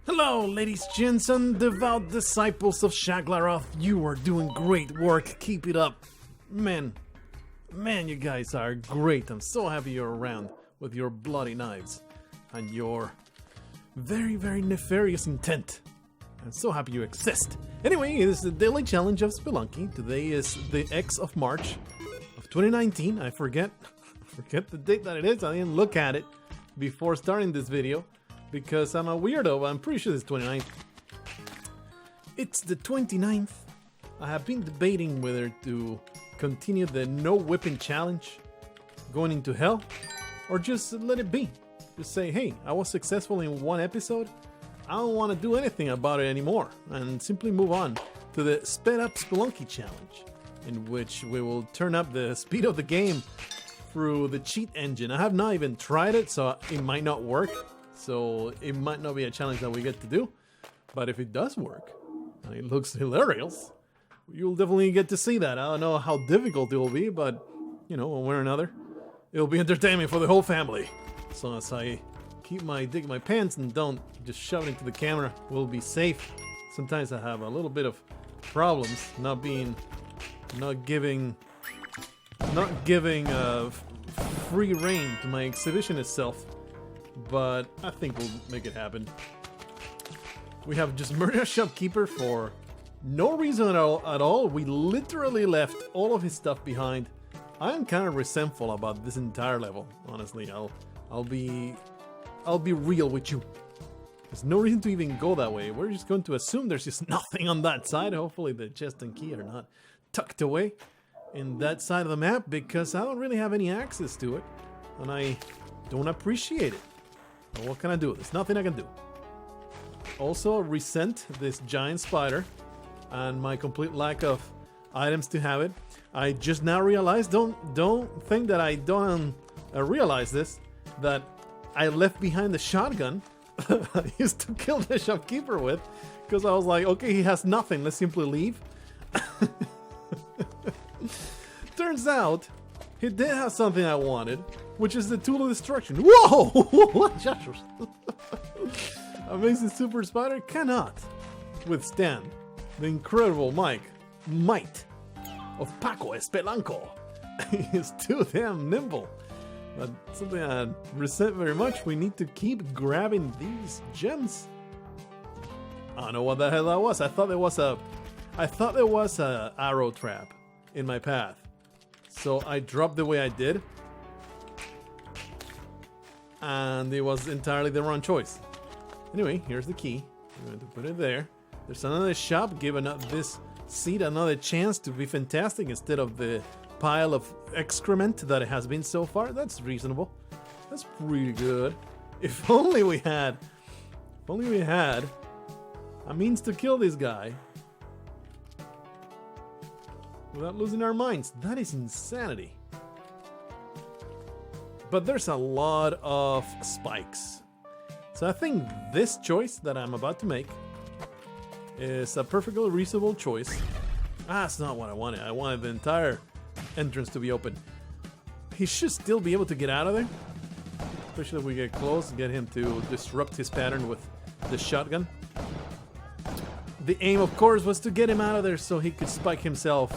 Hello, ladies, gents, and devout disciples of Shaglaroth. You are doing great work. Keep it up. Man, you guys are great. I'm so happy you're around with your bloody knives and your very, very nefarious intent. I'm so happy you exist. Anyway, it is the daily challenge of Spelunky. Today is the X of March of 2019. I forget the date that it is. I didn't look at it before starting this video because I'm a weirdo, but I'm pretty sure it's 29th. It's the 29th. I have been debating whether to continue the no whipping challenge going into hell or just let it be. Just say, hey, I was successful in one episode. I don't want to do anything about it anymore and simply move on to the sped up Spelunky challenge, in which we will turn up the speed of the game through the cheat engine. I have not even tried it, so it might not work. So it might not be a challenge that we get to do. But if it does work, and it looks hilarious, you'll definitely get to see that. I don't know how difficult it will be, but, you know, one way or another, it'll be entertainment for the whole family. As long as I keep my dick in my pants and don't just shove it into the camera, we'll be safe. Sometimes I have a little bit of problems not giving free reign to my exhibitionist self, but I think we'll make it happen. We have just murdered a shopkeeper for no reason at all. We literally left all of his stuff behind. I'm kind of resentful about this entire level, honestly. I'll be real with you. There's no reason to even go that way. We're just going to assume there's just nothing on that side. Hopefully the chest and key are not tucked away in that side of the map, because I don't really have any access to it and I don't appreciate it. But what can I do? There's nothing I can do. Also resent this giant spider and my complete lack of items to have it. I just now realized, don't think that I don't realize this, that I left behind the shotgun I used to kill the shopkeeper with, because I was like, okay, he has nothing, let's simply leave. Turns out he did have something I wanted, which is the tool of destruction. Whoa! Amazing Super Spider cannot withstand the incredible might of Paco Espelanco. He is too damn nimble. But something I resent very much. We need to keep grabbing these gems. I don't know what the hell that was. I thought there was a arrow trap in my path, so I dropped the way I did, and it was entirely the wrong choice. Anyway, here's the key. I'm going to put it there. There's another shop giving up this seed another chance to be fantastic instead of the pile of excrement that it has been so far. That's reasonable. That's pretty good. If only we had a means to kill this guy without losing our minds. That is insanity. But there's a lot of spikes. So I think this choice that I'm about to make is a perfectly reasonable choice. That's not what I wanted. I wanted the entire entrance to be open. He should still be able to get out of there, especially if we get close and get him to disrupt his pattern with the shotgun. The aim, of course, was to get him out of there so he could spike himself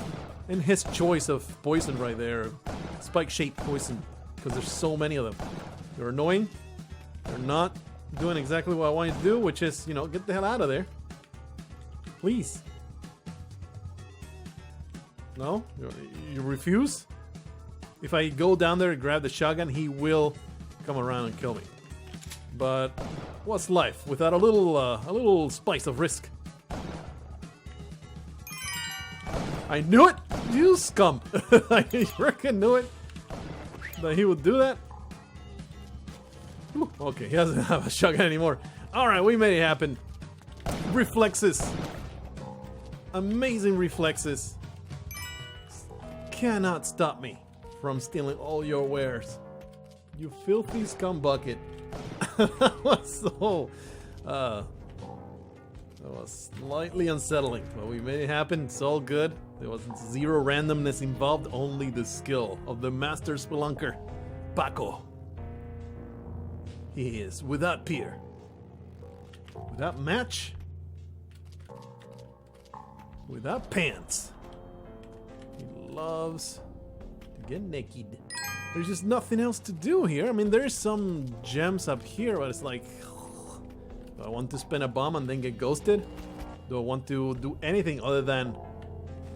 in his choice of poison right there. Spike-shaped poison, because there's so many of them. They're annoying. They're not doing exactly what I want you to do, which is, you know, get the hell out of there. Please. No? You refuse? If I go down there and grab the shotgun, he will come around and kill me. But what's life without a little spice of risk? I knew it! You scum! I freaking knew it! That he would do that? Ooh, okay, he doesn't have a shotgun anymore. Alright, we made it happen. Reflexes. Amazing reflexes. Cannot stop me from stealing all your wares. You filthy scumbucket. That was slightly unsettling, but we made it happen. It's all good. There was zero randomness involved, only the skill of the master spelunker, Paco. He is without peer. Without match. Without pants. He loves to get naked. There's just nothing else to do here. I mean, there's some gems up here, but it's like, do I want to spend a bomb and then get ghosted? Do I want to do anything other than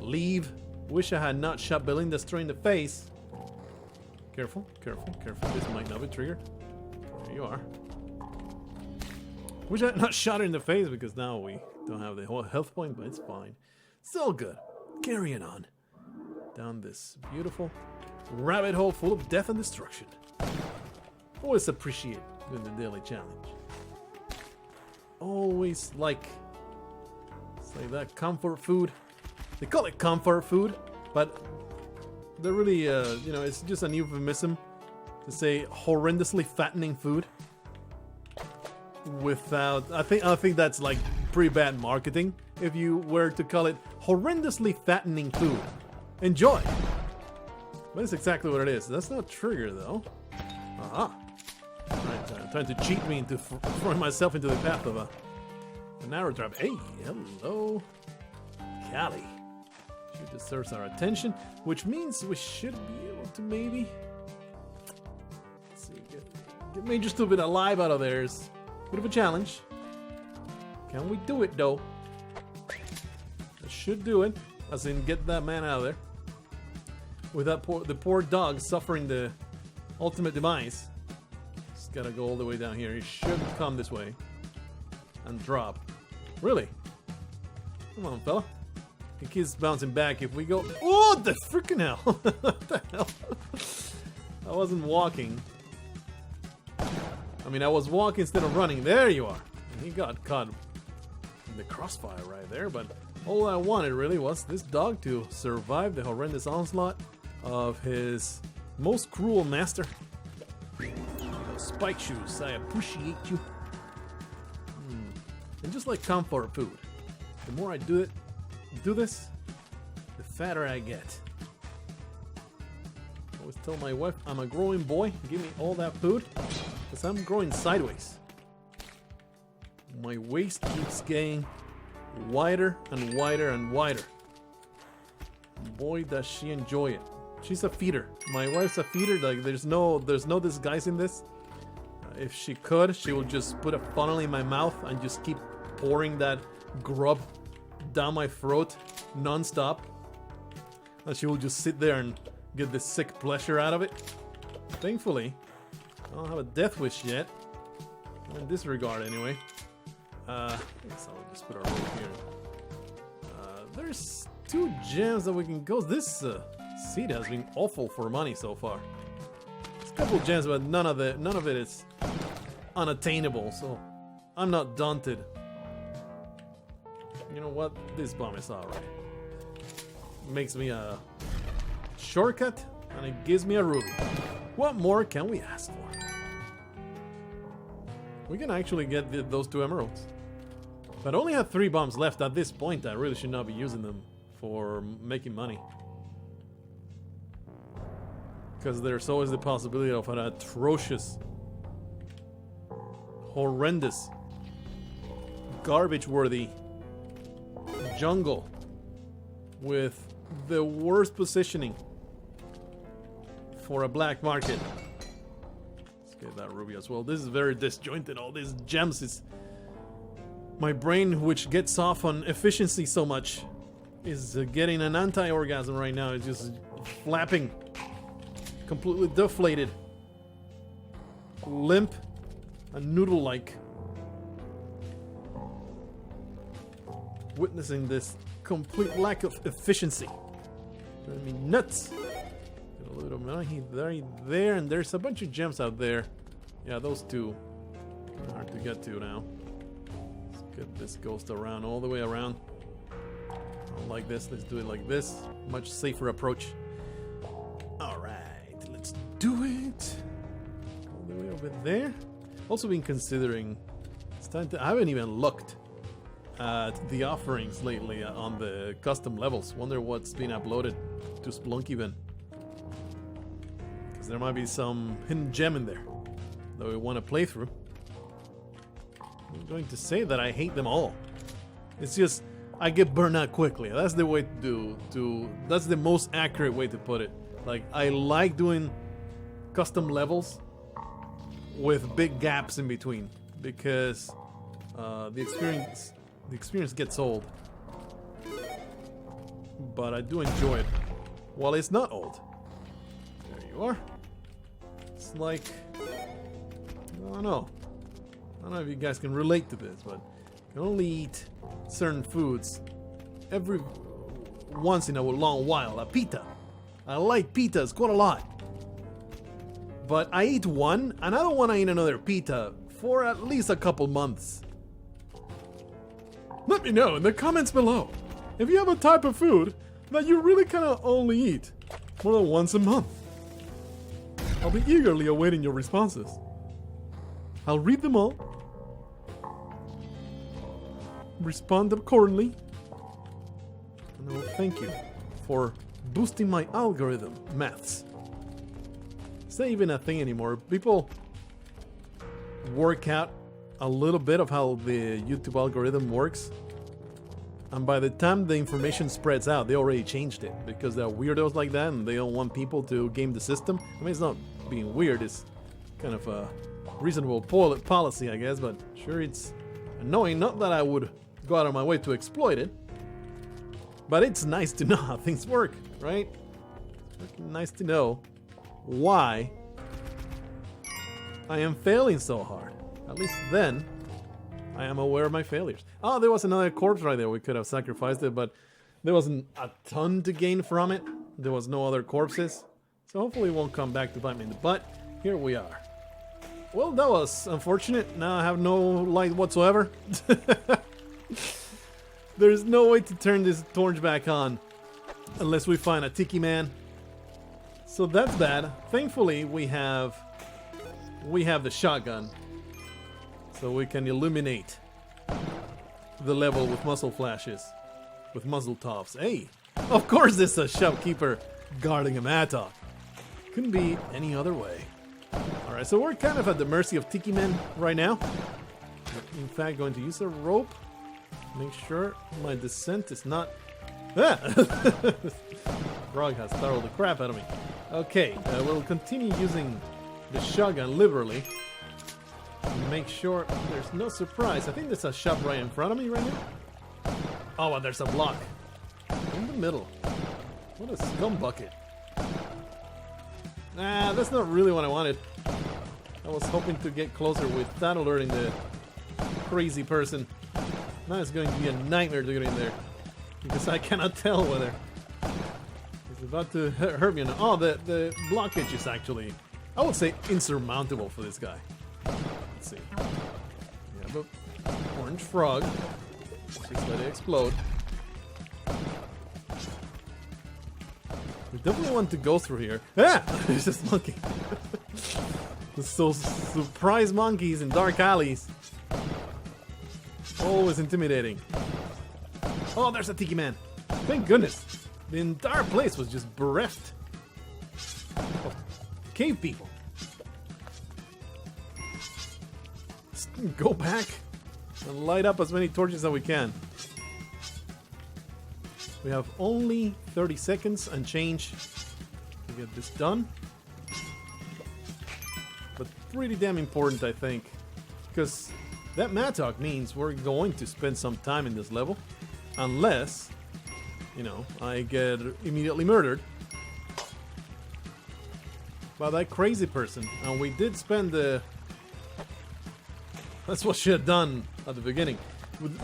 leave? Wish I had not shot Belinda straight in the face. Careful, careful, careful. This might not be triggered. There you are. Wish I had not shot her in the face because now we don't have the whole health point, but it's fine. It's all good. Carrying on. Down this beautiful rabbit hole full of death and destruction. Always appreciate doing the daily challenge. Always like, say that comfort food. They call it comfort food, but they're really, you know, it's just a euphemism to say horrendously fattening food. Without, I think that's like pretty bad marketing if you were to call it horrendously fattening food. Enjoy. That's exactly what it is. That's not trigger though. Aha. Trying to cheat me into throwing myself into the path of an arrow trap. Hey, hello, Callie. She deserves our attention, which means we should be able to maybe, let's see, get Major Stupid alive out of there. Is a bit of a challenge. Can we do it though? I should do it, as in get that man out of there. With that the poor dog suffering the ultimate demise. Just gotta go all the way down here. He should come this way and drop. Really? Come on, fella. He keeps bouncing back if we go. Oh, the freaking hell! What the hell? I wasn't walking. I mean, I was walking instead of running. There you are. And he got caught in the crossfire right there. But all I wanted really was this dog to survive the horrendous onslaught of his most cruel master. Those spike shoes, I appreciate you. And just like comfort food, the more I do this, the fatter I get. I always tell my wife I'm a growing boy. Give me all that food, because I'm growing sideways. My waist keeps getting wider and wider and wider. Boy, does she enjoy it. She's a feeder. My wife's a feeder. Like there's no disguising this. If she could, she will just put a funnel in my mouth and just keep pouring that grub down my throat non-stop. And she will just sit there and get this sick pleasure out of it. Thankfully, I don't have a death wish yet. In this regard, anyway. So I'll just put our rope here. There's 2 gems that we can go. This seed has been awful for money so far. There's a couple gems, but none of it is unattainable. So I'm not daunted. You know what? This bomb is alright. Makes me a shortcut, and it gives me a ruby. What more can we ask for? We can actually get those 2 emeralds. But I only have 3 bombs left at this point. I really should not be using them for making money. Because there's always the possibility of an atrocious, horrendous, garbage-worthy jungle with the worst positioning for a black market. Let's get that ruby as well. This is very disjointed. All these gems is... My brain, which gets off on efficiency so much, is getting an anti-orgasm right now. It's just flapping. Completely deflated. Limp and noodle-like. Witnessing this complete lack of efficiency. Driving me nuts. Get a little money there, and there's a bunch of gems out there. Yeah, those 2. Hard to get to now. Get this ghost around, all the way around. I don't like this. Let's do it like this. Much safer approach. Alright, let's do it. All the way over there. Also been considering, it's time to, I haven't even looked at the offerings lately on the custom levels. Wonder what's been uploaded to Spelunky bin. Because there might be some hidden gem in there that we want to play through. I'm going to say that I hate them all. It's just I get burned out quickly. That's the way that's the most accurate way to put it. Like, I like doing custom levels with big gaps in between because the experience gets old. But I do enjoy it while it's not old. There you are. It's like, I don't know if you guys can relate to this, but you can only eat certain foods every once in a long while. A pita. I like pitas quite a lot. But I eat one, and I don't want to eat another pita for at least a couple months. Let me know in the comments below if you have a type of food that you really kind of only eat more than once a month. I'll be eagerly awaiting your responses. I'll read them all, respond accordingly, and I will thank you for boosting my algorithm maths. It's not even a thing anymore. People work out a little bit of how the YouTube algorithm works, and by the time the information spreads out, they already changed it because they're weirdos like that and they don't want people to game the system. I mean, it's not being weird, it's kind of a reasonable policy, I guess, but sure, it's annoying. Not that I would go out of my way to exploit it, but it's nice to know how things work, right? It's nice to know why I am failing so hard. At least then I am aware of my failures. Oh, there was another corpse right there. We could have sacrificed it, but there wasn't a ton to gain from it. There was no other corpses, so hopefully it won't come back to bite me in the butt. Here we are. Well, that was unfortunate. Now I have no light whatsoever. There's no way to turn this torch back on unless we find a tiki man. So that's bad. Thankfully, we have the shotgun, so we can illuminate the level with muzzle flashes, with muzzle tops. Hey, of course there's a shopkeeper guarding a mattock. Couldn't be any other way. Alright, so we're kind of at the mercy of tiki men right now. In fact, going to use a rope. Make sure my descent is not... Ah! Blargh has startled the crap out of me. Okay, we'll continue using the shotgun liberally. Make sure there's no surprise. I think there's a shop right in front of me right now. Oh, and there's a block in the middle. What a scum bucket. Nah, that's not really what I wanted. I was hoping to get closer without alerting the crazy person. Now it's going to be a nightmare to get in there because I cannot tell whether it's about to hurt me or not. Oh, the blockage is actually, I would say, insurmountable for this guy. Let's see. We have an orange frog. Just let it explode. We definitely want to go through here. Ah! There's this monkey. So surprise monkeys in dark alleys. Always intimidating. Oh, there's a tiki man. Thank goodness. The entire place was just bereft of cave people. Let's go back and light up as many torches as we can. We have only 30 seconds and change to get this done. But pretty damn important, I think, because that mattock means we're going to spend some time in this level, unless, you know, I get immediately murdered by that crazy person. And we did spend the... That's what she had done at the beginning.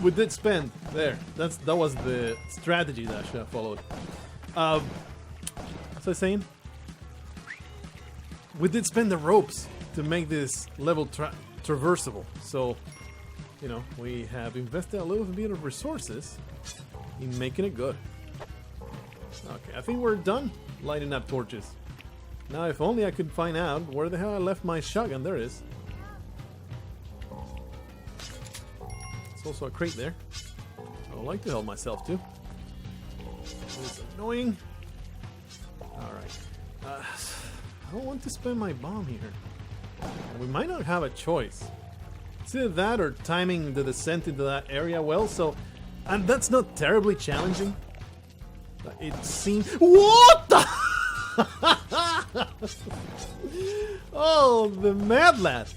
We did spend there. That was the strategy that I should have followed. As I was saying, we did spend the ropes to make this level traversable. So, you know, we have invested a little bit of resources in making it good. Okay, I think we're done lighting up torches. Now, if only I could find out where the hell I left my shotgun. There it is. There's also a crate there. I would like to help myself too. It's annoying. Alright. I don't want to spend my bomb here. We might not have a choice. It's either that or timing the descent into that area well, so... And that's not terribly challenging. But it seems... What the... Oh, the mad lad.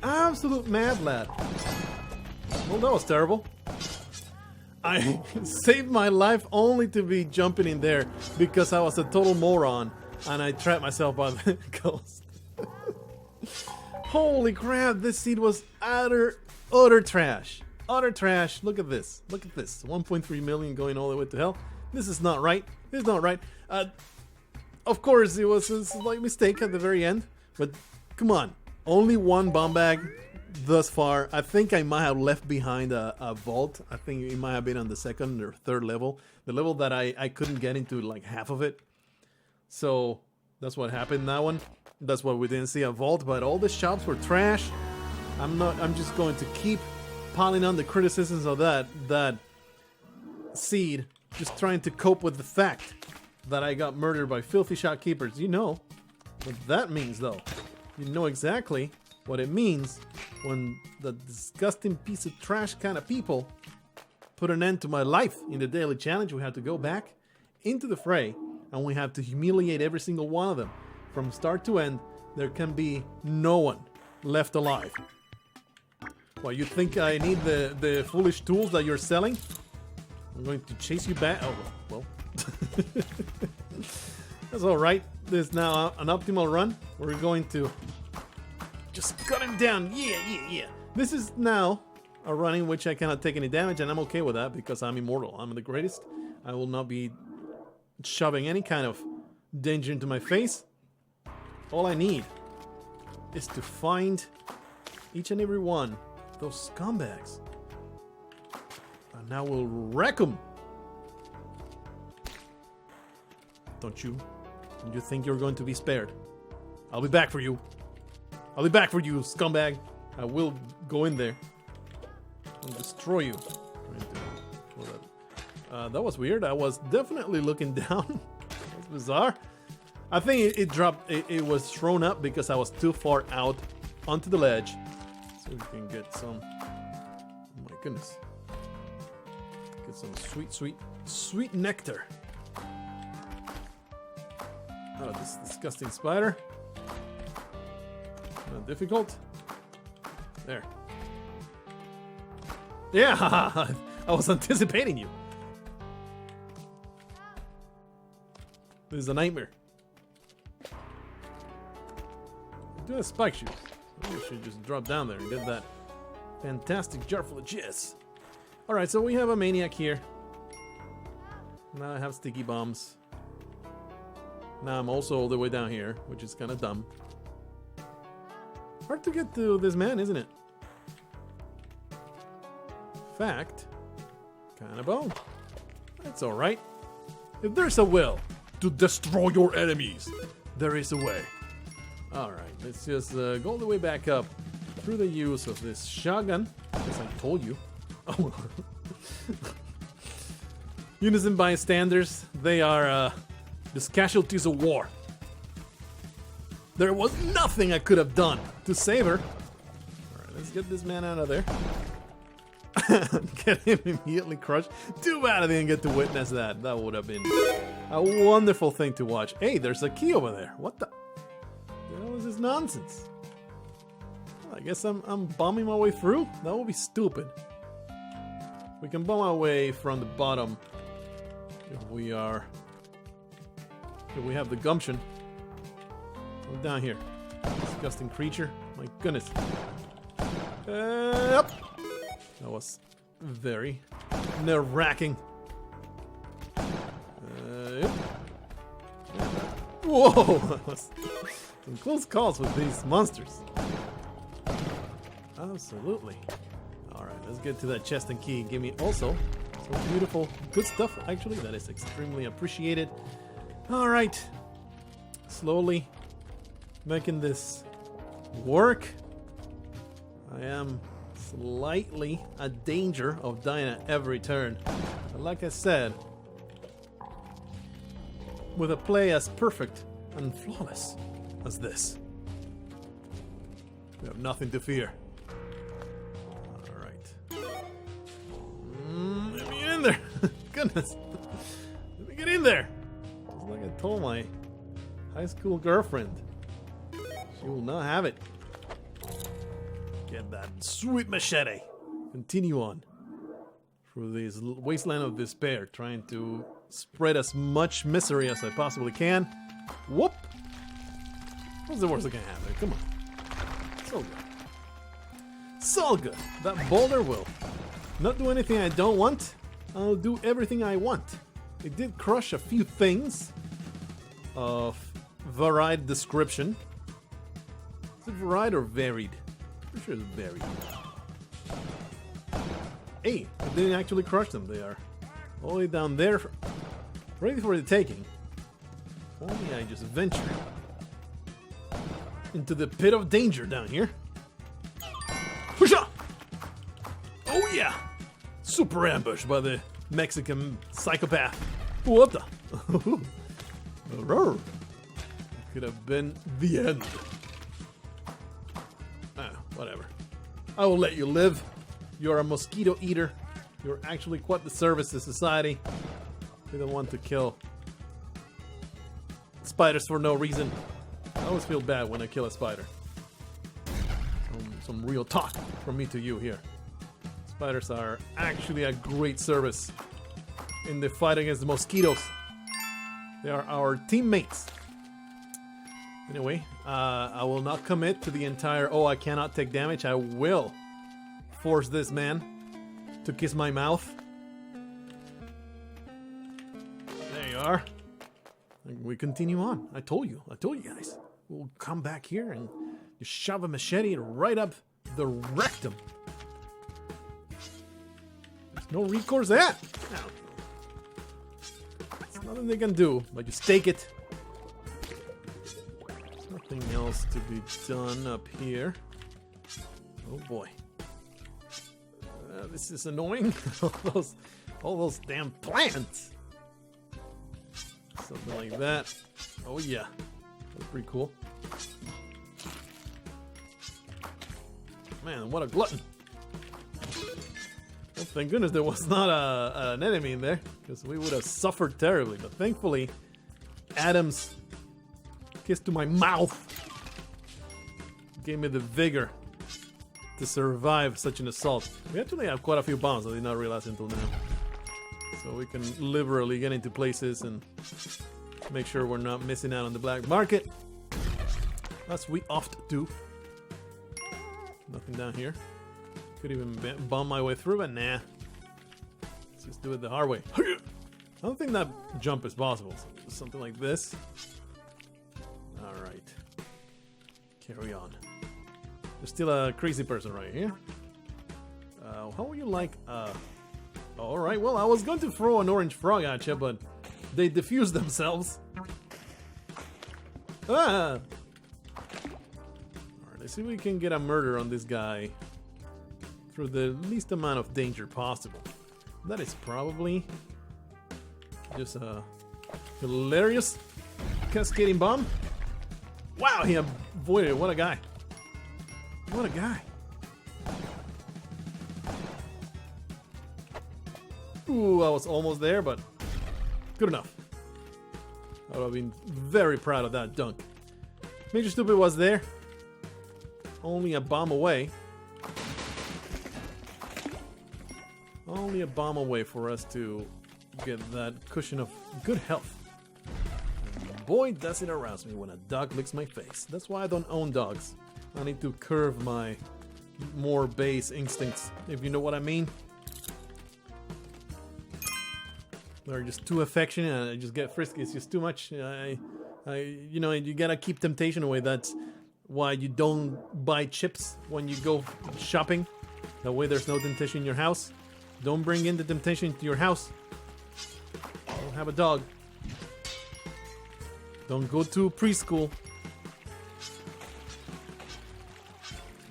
Absolute mad lad. Well, that was terrible. I saved my life only to be jumping in there because I was a total moron and I trapped myself by the ghost. Holy crap, this seed was utter trash. Utter trash. Look at this. Look at this. 1.3 million going all the way to hell. This is not right. This is not right. Of course, it was a slight mistake at the very end, but come on. Only one bomb bag thus far. I think I might have left behind a vault. I think it might have been on the second or third level. The level that I couldn't get into like half of it. So that's what happened in that one. That's why we didn't see a vault, but all the shops were trash. I'm just going to keep piling on the criticisms of that seed, just trying to cope with the fact that I got murdered by filthy shopkeepers. You know what that means, though. You know exactly what it means when the disgusting piece of trash kind of people put an end to my life. In the daily challenge, we have to go back into the fray and we have to humiliate every single one of them. From start to end, there can be no one left alive. Well, you think I need the foolish tools that you're selling? I'm going to chase you back. Oh, well. That's alright. This is now an optimal run. We're going to just cut him down. Yeah. This is now a run in which I cannot take any damage, and I'm okay with that because I'm immortal. I'm the greatest. I will not be shoving any kind of danger into my face. All I need is to find each and every one of those scumbags. And now we'll wreck them. Don't you think you're going to be spared? I'll be back for you. I'll be back for you, scumbag. I will go in there and destroy you. That was weird. I was definitely looking down. That's bizarre. I think it dropped. It was thrown up because I was too far out onto the ledge. So we can get some. Oh my goodness. Get some sweet nectar. Oh, this disgusting spider. Not difficult. There. Yeah, I was anticipating you. This is a nightmare. Do have spike shoes. We should just drop down there and get that fantastic jar full of jizz. Alright, so we have a maniac here. Now I have sticky bombs. Now I'm also all the way down here, which is kind of dumb. Hard to get to this man, isn't it? Fact, kind of bone. That's alright. If there's a will to destroy your enemies, there is a way. Alright, let's just go all the way back up through the use of this shotgun, as I told you. Oh. Innocent bystanders, they are just casualties of war. There was nothing I could have done to save her. Alright, let's get this man out of there. Get him immediately crushed. Too bad I didn't get to witness that. That would have been a wonderful thing to watch. Hey, there's a key over there. What the hell is this nonsense? Well, I guess I'm bombing my way through? That would be stupid. We can bomb our way from the bottom if we have the gumption. Go down here. Disgusting creature. My goodness. Yep. That was very nerve-wracking. Yep. Whoa! That was some close calls with these monsters. Absolutely. Alright, let's get to that chest and key. Give me also some beautiful, good stuff, actually. That is extremely appreciated. Alright. Slowly making this work. I am slightly a danger of dying at every turn. But like I said, with a play as perfect and flawless as this, we have nothing to fear. there. Goodness. Let me get in there. Just like I told my high school girlfriend. She will not have it. Get that sweet machete. Continue on through this wasteland of despair, trying to spread as much misery as I possibly can. Whoop! What's the worst that can happen? Come on. So good. So good. That boulder will not do anything I don't want. I'll do everything I want. It did crush a few things of varied description. Is it varied or varied? I'm sure it's varied. Hey, I didn't actually crush them. They are all the way down there, ready for the taking. If only I just venture into the pit of danger down here. Pusha! Oh yeah! Super ambush by the Mexican psychopath. What the? Could have been the end. Whatever. I will let you live. You're a mosquito eater. You're actually quite the service to society. You don't want to kill spiders for no reason. I always feel bad when I kill a spider. Some real talk from me to you here. Spiders are actually a great service in the fight against the mosquitoes. They are our teammates. Anyway, I will not commit to the entire, oh, I cannot take damage. I will force this man to kiss my mouth. There you are. And we continue on. I told you guys. We'll come back here and just shove a machete right up the rectum. There's no recourse there. There's nothing they can do but just take it. Nothing else to be done up here. Oh boy. This is annoying. all those damn plants. Something like that. Oh yeah. That's pretty cool. Man, what a glutton. Well, thank goodness there was not an enemy in there, because we would have suffered terribly. But thankfully, Adam's kiss to my mouth gave me the vigor to survive such an assault. We actually have quite a few bombs I did not realize until now. So we can liberally get into places and make sure we're not missing out on the black market, as we oft do. Nothing down here. Could even bomb my way through, but nah. Let's just do it the hard way. I don't think that jump is possible. So something like this. Alright. Carry on. There's still a crazy person right here. How would you like... Alright, well, I was going to throw an orange frog at you, but they diffused themselves. Ah! Alright, let's see if we can get a murder on this guy through the least amount of danger possible. That is probably just a hilarious cascading bomb. Wow, he avoided it. What a guy. What a guy. Ooh, I was almost there, but good enough. I would have been very proud of that dunk. Major Stupid was there. Only a bomb away. Only a bomb away for us to get that cushion of good health. And boy, does it arouse me when a dog licks my face. That's why I don't own dogs. I need to curb my more base instincts, if you know what I mean. They're just too affectionate and I just get frisky. It's just too much. You know, you gotta keep temptation away. That's why you don't buy chips when you go shopping. That way there's no temptation in your house. Don't bring in the temptation to your house. Don't have a dog. Don't go to preschool.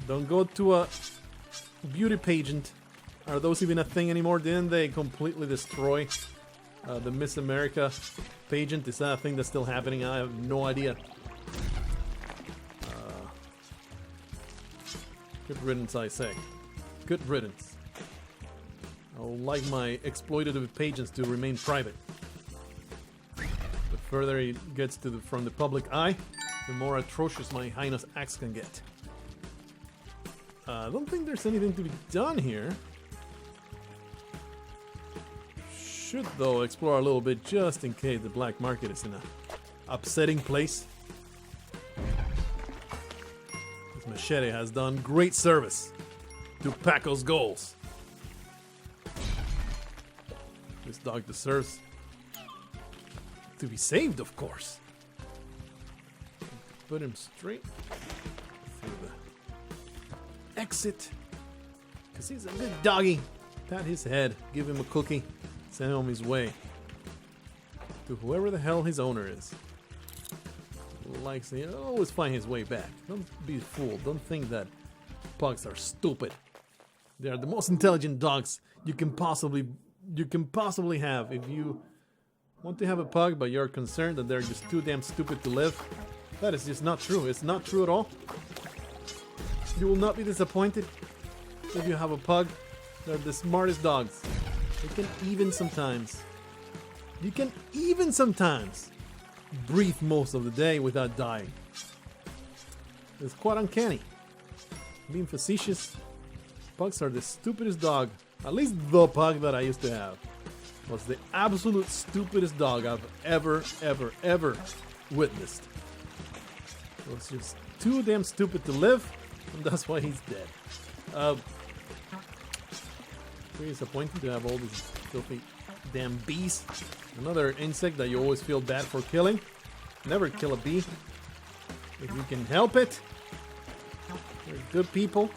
Don't go to a beauty pageant. Are those even a thing anymore? Didn't they completely destroy the Miss America pageant? Is that a thing that's still happening? I have no idea. Good riddance, I say. Good riddance. I would like my exploitative pages to remain private. The further it gets to from the public eye, the more atrocious my highness axe can get. I don't think there's anything to be done here. Should, though, explore a little bit just in case the black market is in a upsetting place. This machete has done great service to Paco's goals. This dog deserves to be saved, of course. Put him straight through the exit, because he's a good doggy. Pat his head, give him a cookie, send him on his way to whoever the hell his owner is. Likes to always find his way back. Don't be fooled. Don't think that pugs are stupid. They are the most intelligent dogs you can possibly have. If you want to have a pug but you're concerned that they're just too damn stupid to live, that is just not true. It's not true at all. You will not be disappointed if you have a pug. They're the smartest dogs. They can even sometimes. You can even sometimes breathe most of the day without dying. It's quite uncanny. Being facetious, pugs are the stupidest dog. At least the pug that I used to have was the absolute stupidest dog I've ever witnessed. It was just too damn stupid to live, and that's why he's dead. Pretty disappointing to have all these filthy damn bees. Another insect that you always feel bad for killing. Never kill a bee if you can help it. They're good people.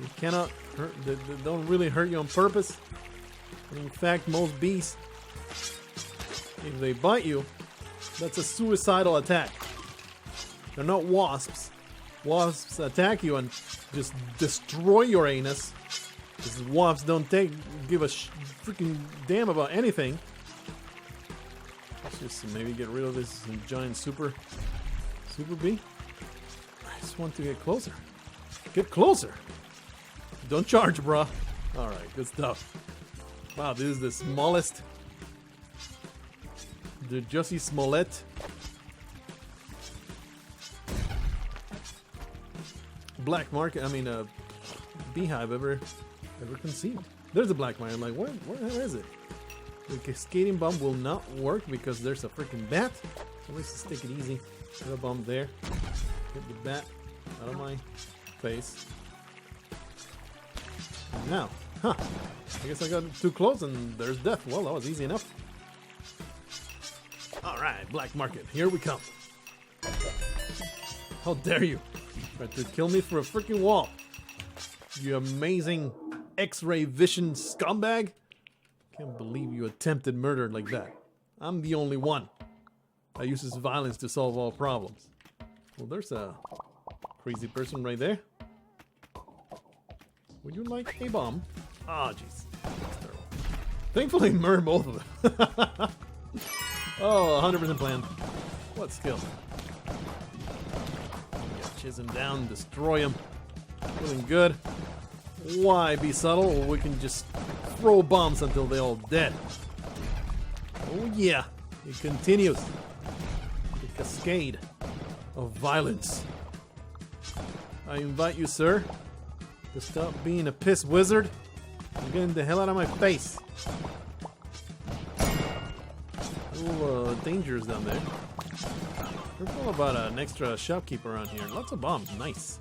You cannot hurt. They don't really hurt you on purpose. And in fact, most bees, if they bite you, that's a suicidal attack. They're not wasps. Wasps attack you and just destroy your anus. Because wasps don't give a freaking damn about anything. Let's just maybe get rid of this giant super bee. I just want to get closer. Get closer. Don't charge, bruh. Alright, good stuff. Wow, this is the smallest. The Jussie Smollett. Black market, beehive ever conceived. There's a black market. I'm like, where the hell is it? The cascading bomb will not work because there's a freaking bat. So let's just take it easy. Put a bomb there. Get the bat out of my face. And now, I guess I got too close and there's death. Well, that was easy enough. Alright, black market. Here we come. How dare you try to kill me through a freaking wall. You amazing X-ray vision scumbag. Can't believe you attempted murder like that. I'm the only one that uses violence to solve all problems. Well, there's a crazy person right there. Would you like a bomb? Ah, jeez. Thankfully, murdered both of them. Oh, 100% planned. What skill? Chase him down, destroy him. Feeling good. Why be subtle? Well, we can just throw bombs until they're all dead. Oh yeah, it continues. The cascade of violence. I invite you, sir, to stop being a piss wizard and getting the hell out of my face. Little dangers down there. Careful about an extra shopkeeper around here. Lots of bombs, nice.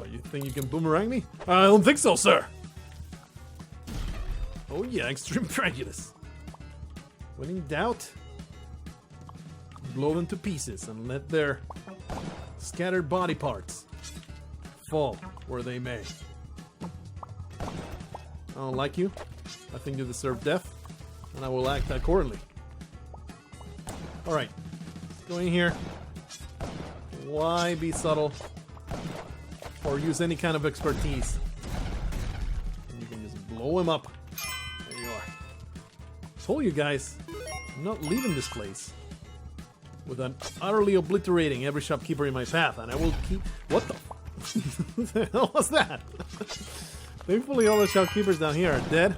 You think you can boomerang me? I don't think so, sir. Oh yeah, extreme prejudice. When in doubt, blow them to pieces and let their scattered body parts fall where they may. I don't like you. I think you deserve death, and I will act accordingly. Alright, go in here. Why be subtle? Or use any kind of expertise. And you can just blow him up. There you are. Told you guys, I'm not leaving this place without utterly obliterating every shopkeeper in my path, and I will keep. What the hell was that? Thankfully, all the shopkeepers down here are dead.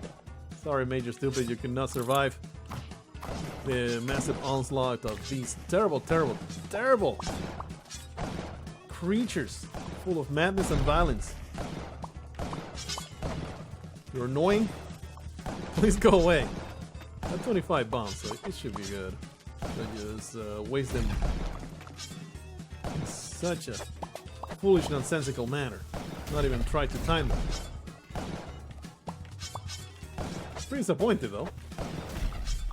Sorry, Major Stupid, you cannot survive the massive onslaught of these terrible, terrible, terrible creatures full of madness and violence. You're annoying. Please go away. I have 25 bombs, so it should be good. I just waste them in such a foolish, nonsensical manner. Not even try to time them. Pretty disappointed though.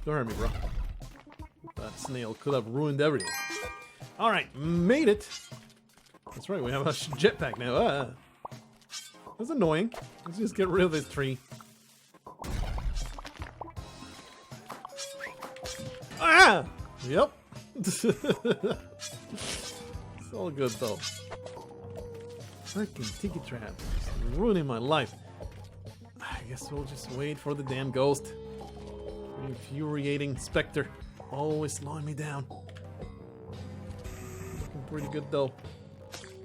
Don't hurt me, bro. That snail could have ruined everything. Alright, made it. That's right, we have a jetpack now. That's annoying. Let's just get rid of this tree. Ah! Yep. It's all good though. Freaking tiki trap. It's ruining my life. I guess we'll just wait for the damn ghost. Infuriating specter. Always slowing me down. Looking pretty good though.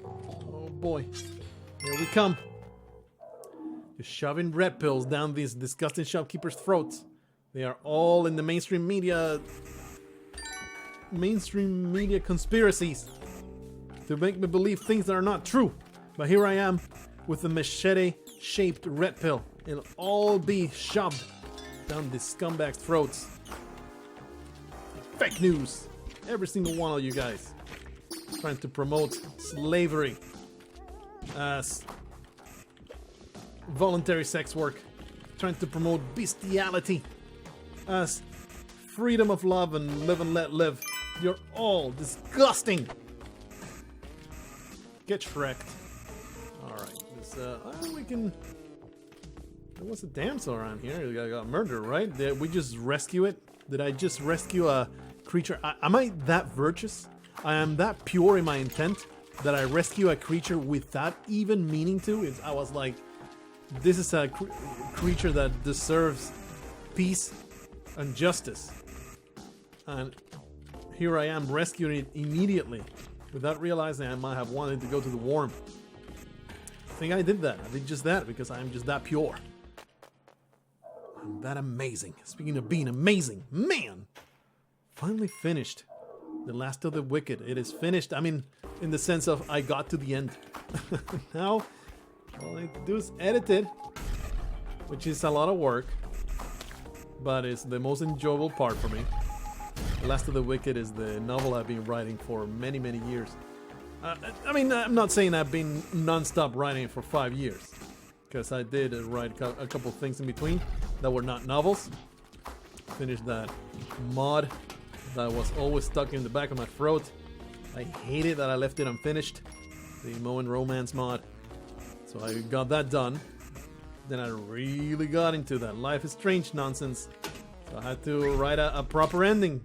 Oh boy. Here we come. Just shoving red pills down these disgusting shopkeepers' throats. They are all in the mainstream media conspiracies to make me believe things that are not true. But here I am with a machete-shaped red pill. It'll all be shoved down these scumbags' throats. Fake news. Every single one of you guys trying to promote slavery as voluntary sex work, trying to promote bestiality as freedom of love and live and let live. You're all disgusting. Get Shrek'd. Alright, we can... There was a damsel around here. I got murdered, right? Did we just rescue it? Did I just rescue a creature? Am I that virtuous? I am that pure in my intent that I rescue a creature without even meaning to? I was like, this is a creature that deserves peace and justice. And here I am rescuing it immediately without realizing I might have wanted to go to the worm. I think I did that. I did just that because I'm just that pure. I'm that amazing. Speaking of being amazing, man! Finally finished. The Last of the Wicked. It is finished. I mean, in the sense of I got to the end. Now, all I need to do is edit it, which is a lot of work, but it's the most enjoyable part for me. The Last of the Wicked is the novel I've been writing for many, many years. I mean, I'm not saying I've been non-stop writing for 5 years, because I did write a couple things in between that were not novels. Finished that mod that was always stuck in the back of my throat. I hated that I left it unfinished. The Moen Romance mod. So I got that done. Then I really got into that Life is Strange nonsense. So I had to write a proper ending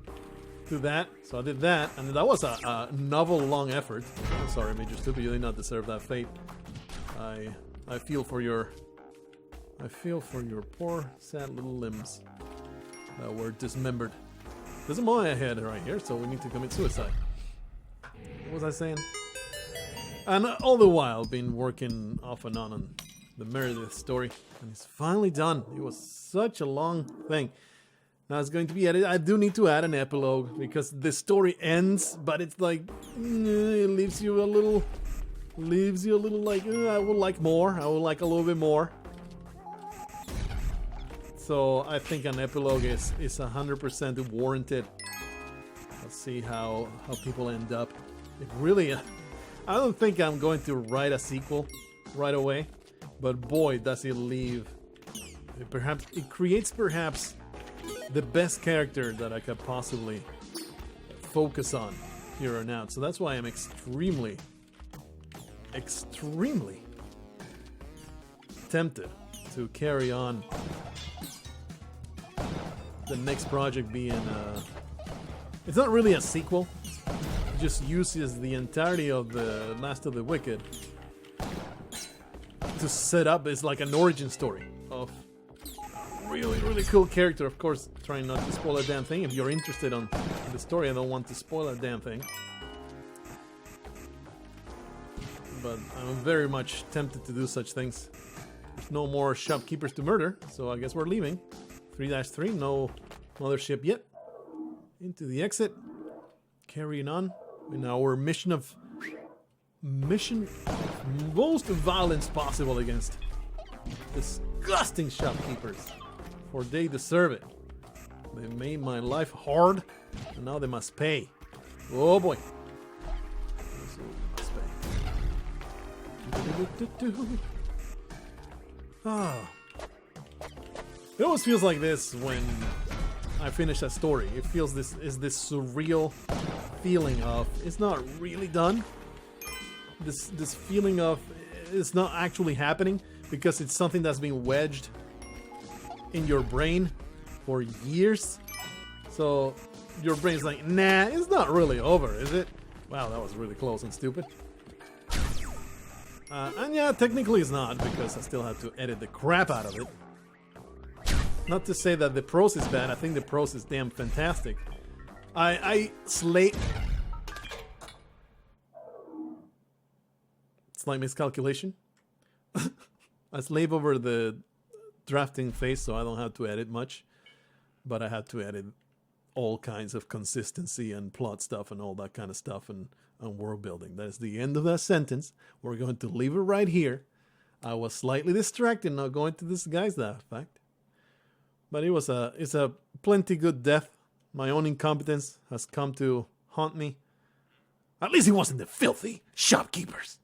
to that. So I did that, and that was a novel-long effort. I'm sorry, Major Stupid, you did not deserve that fate. I feel for your poor, sad little limbs that were dismembered. There's a Maya head right here, so we need to commit suicide. What was I saying? And all the while, been working off and on the Meredith story, and it's finally done. It was such a long thing. Now it's going to be edited. I do need to add an epilogue because the story ends, but it's like it leaves you a little like I would like more. I would like a little bit more. So I think an epilogue is 100% warranted. Let's see how people end up. It really, I don't think I'm going to write a sequel right away, but boy, does it leave. It creates perhaps the best character that I could possibly focus on here and out. So that's why I'm extremely tempted to carry on the next project being it's not really a sequel. It just uses the entirety of the Last of the Wicked to set up as like an origin story of really cool character. Of course, trying not to spoil a damn thing. If you're interested in the story, I don't want to spoil a damn thing. But I'm very much tempted to do such things. No more shopkeepers to murder, so I guess we're leaving. 3-3, no mothership yet. Into the exit. Carrying on in our mission of most violence possible against disgusting shopkeepers. For they deserve it. They made my life hard, and now they must pay. Oh boy. Ah. It always feels like this when I finish a story. It feels this surreal feeling of it's not really done. This feeling of it's not actually happening because it's something that's been wedged in your brain for years. So your brain's like, nah, it's not really over, is it? Wow, that was really close and stupid. And yeah, technically it's not, because I still have to edit the crap out of it. Not to say that the prose is bad, I think the prose is damn fantastic. I slate... Slight miscalculation. I slave over the drafting phase, so I don't have to edit much. But I had to edit all kinds of consistency and plot stuff and all that kind of stuff and world building. That is the end of that sentence. We're going to leave it right here. I was slightly distracted not going to disguise that fact. But it's a plenty good death. My own incompetence has come to haunt me. At least it wasn't the filthy shopkeepers.